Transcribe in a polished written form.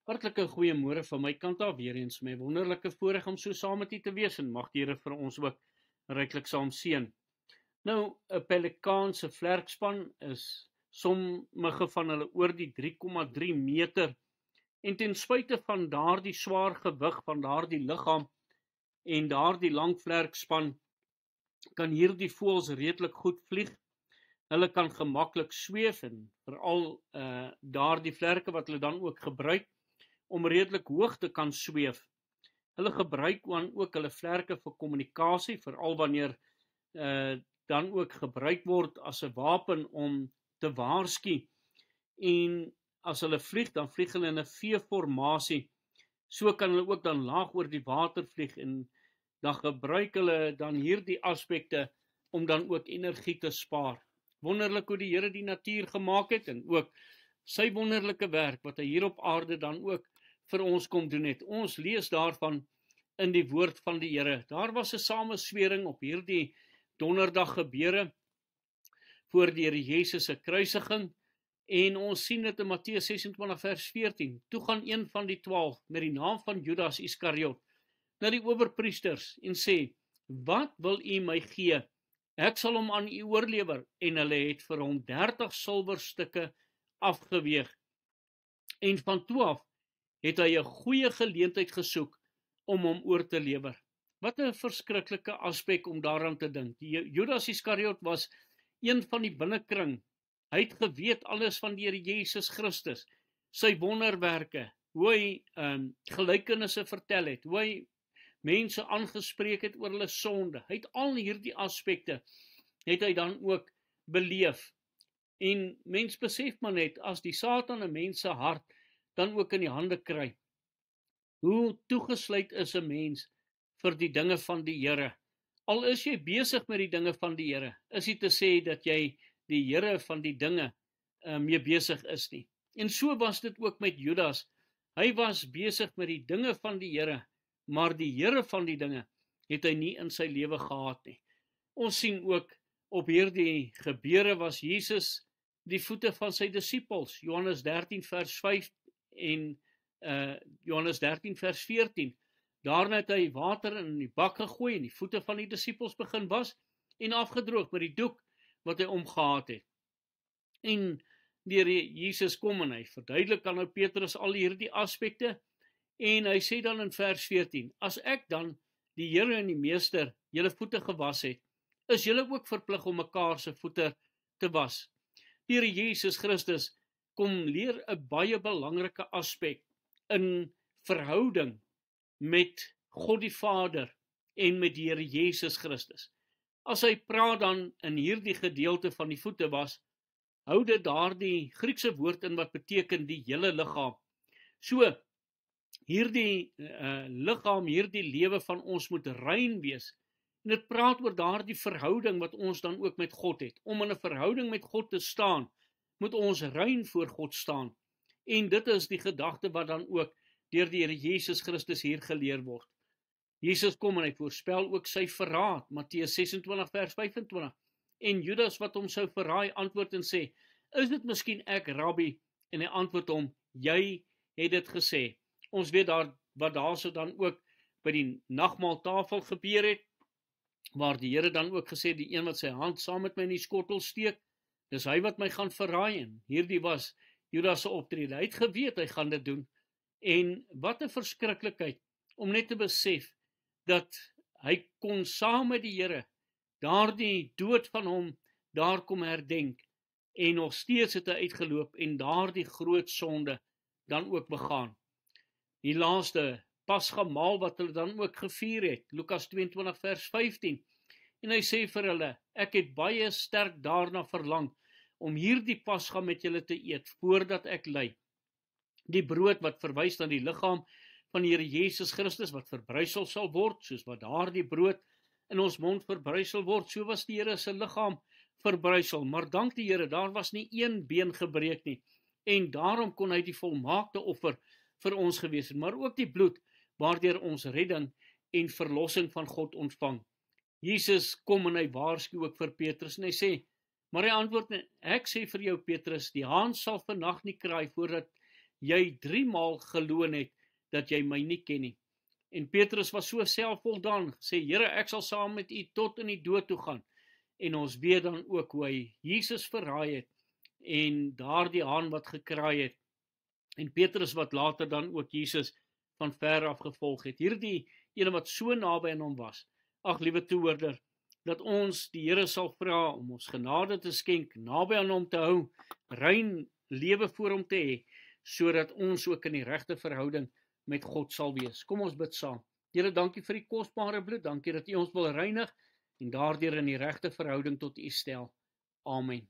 Hartlike goeiemôre van my kant af weer eens. My wonderlike voorreg om so saam met u te wees en mag die Here vir ons ook ryklik saam seën. Nou, 'n pelikaan se vlerkspan is sommige van hulle oor die 3,3 meter en ten spyte van daardie swaar gewig van daardie liggaam en daardie lang vlerkspan kan hierdie voëls redelik goed vlieg. Hulle kan gemaklik sweef en veral daardie vlerke wat hulle dan ook gebruik om redelik hoog te kan sweef. Hulle gebruik dan ook hulle vlerke vir kommunikasie, veral wanneer dan ook gebruik word as 'n wapen om te waarsku. En as hulle vlieg, dan vlieg hulle in 'n V-formasie. So kan hulle ook dan laag oor die water vlieg en dan gebruik hulle dan hierdie aspekte om dan ook energie te spaar. Wonderlik hoe die Here die natuur gemaak het en ook sy wonderlike werk wat hy hier op aarde dan ook vir ons kom doen het. Ons lees daarvan in die woord van die Here. Daar was 'n sameswering op hierdie donderdag gebeure voor die Here Jesus se kruisiging en ons sien dit in Matteus 26 vers 14. Toe gaan een van die 12 met die naam van Judas Iskariot na die owerpriesters en sê: "Wat wil u my gee? Ek sal hom aan u oorlewer." En hulle het vir hom 30 silwerstukke afgeweeg. En van toe af het hy 'n goeie geleentheid gesoek om hom oor te lewer. Wat 'n verskriklike aspek om daaraan te dink. Judas Iskariot was een van die binnekring. Hy het geweet alles van die Here Jesus Christus, sy wonderwerke, hoe hy gelykenisse vertel het, hoe hy mense aangespreek het oor hulle sonde. Hy het al hierdie aspekte het hy dan ook beleef. En mens besef maar net, as die Satan 'n mens se hart dan ook in die hande kry, hoe toegesluit is 'n mens vir die dinge van die Here. Al is jy besig met die dinge van die Here, is nie te sê dat jy die Here van die dinge mee besig is nie. En so was dit ook met Judas. Hy was besig met die dinge van die Here, maar die Here van die dinge het hy nie in sy lewe gehad nie. Ons sien ook op hierdie gebeure was Jesus die voete van sy disippels. Johannes 13 vers 5 en Johannes 13 vers 14. Daarna het hy water in die bak gegooi en die voete van die disippels begin was en afgedroog met die doek wat hy omgehad het. En die Here Jesus kom en hy verduidelik aan nou Petrus al hierdie aspekte en hy sê dan in vers 14: "As ek dan, die Here en die Meester, julle voete gewas het, is julle ook verplig om mekaar se voete te was." Die Here Jesus Christus kom leer 'n baie belangrike aspek in verhouding met God die Vader en met die Here Jesus Christus. As hy praat dan in hierdie gedeelte van die voete was, hou dit daardie Griekse woord in wat beteken die hele liggaam. So, hierdie liggaam, hierdie lewe van ons moet rein wees. En dit praat oor daardie verhouding wat ons dan ook met God het. Om in 'n verhouding met God te staan, moet ons rein voor God staan. En dit is die gedagte wat dan ook deur die Here Jesus Christus hier geleer word. Jesus kom en hy voorspel ook sy verraad, Matteus 26 vers 25. En Judas wat hom sou verraai, antwoord en sê: "Is dit miskien ek, Rabbi?" En hy antwoord hom: "Jy het dit gesê." Ons weet wat daar so dan ook by die nagmaaltafel gebeur het, waar die Here dan ook gesê, die een wat sy hand saam met my in die skottel steek, dis hy wat my gaan verraai. En hierdie was Judas se optrede. Hy het geweet hy gaan dit doen. En wat 'n verskriklikheid om net te besef dat hy kon saam met die Here daardie dood van hom daar kom herdenk en nog steeds het hy uitgeloop en daardie groot sonde dan ook begaan. Die laaste Pasgamaal wat hulle dan ook gevier het, Lukas 22 vers 15. En hy sê vir hulle: "Ek het baie sterk daarna verlang om hierdie Pasga met julle te eet voordat ek ly." Die brood wat verwys na die liggaam van die Here Jesus Christus wat verbrysel sal word, soos wat daardie brood in ons mond verbrysel word, so was die Here se liggaam verbrysel. Maar dank die Here, daar was nie een been gebreek nie. En daarom kon hy die volmaakte offer vir ons gewees het, maar ook die bloed waardeur ons redding en verlossing van God ontvang. Jesus kom en hy waarsku ook vir Petrus en hy sê: "Maar hy antwoord: Ek sê vir jou Petrus, die haan sal vannag nie kraai voordat jy 3 maal geloon het, dat jy my nie ken nie. En Petrus was so selfvoldaan, gesê, Here, ek sal saam met u tot in die dood toe gaan. En ons weet dan ook hoe hy Jesus verraai het, en daardie haan wat gekraai het, en Petrus wat later dan ook Jesus van ver af gevolg het. Hierdie ene wat so naby aan hom was. Ag, liewe toehoorder, dat ons die Here sal vra om ons genade te skenk, naby aan hom te hou, rein lewe voor hom te hê, sodat ons ook in die regte verhouding met God sal wees. Kom ons bid saam. Here, dankie vir die kosbare bloed, dankie dat u ons wil reinig en daardeur in die regte verhouding tot u stel. Amen.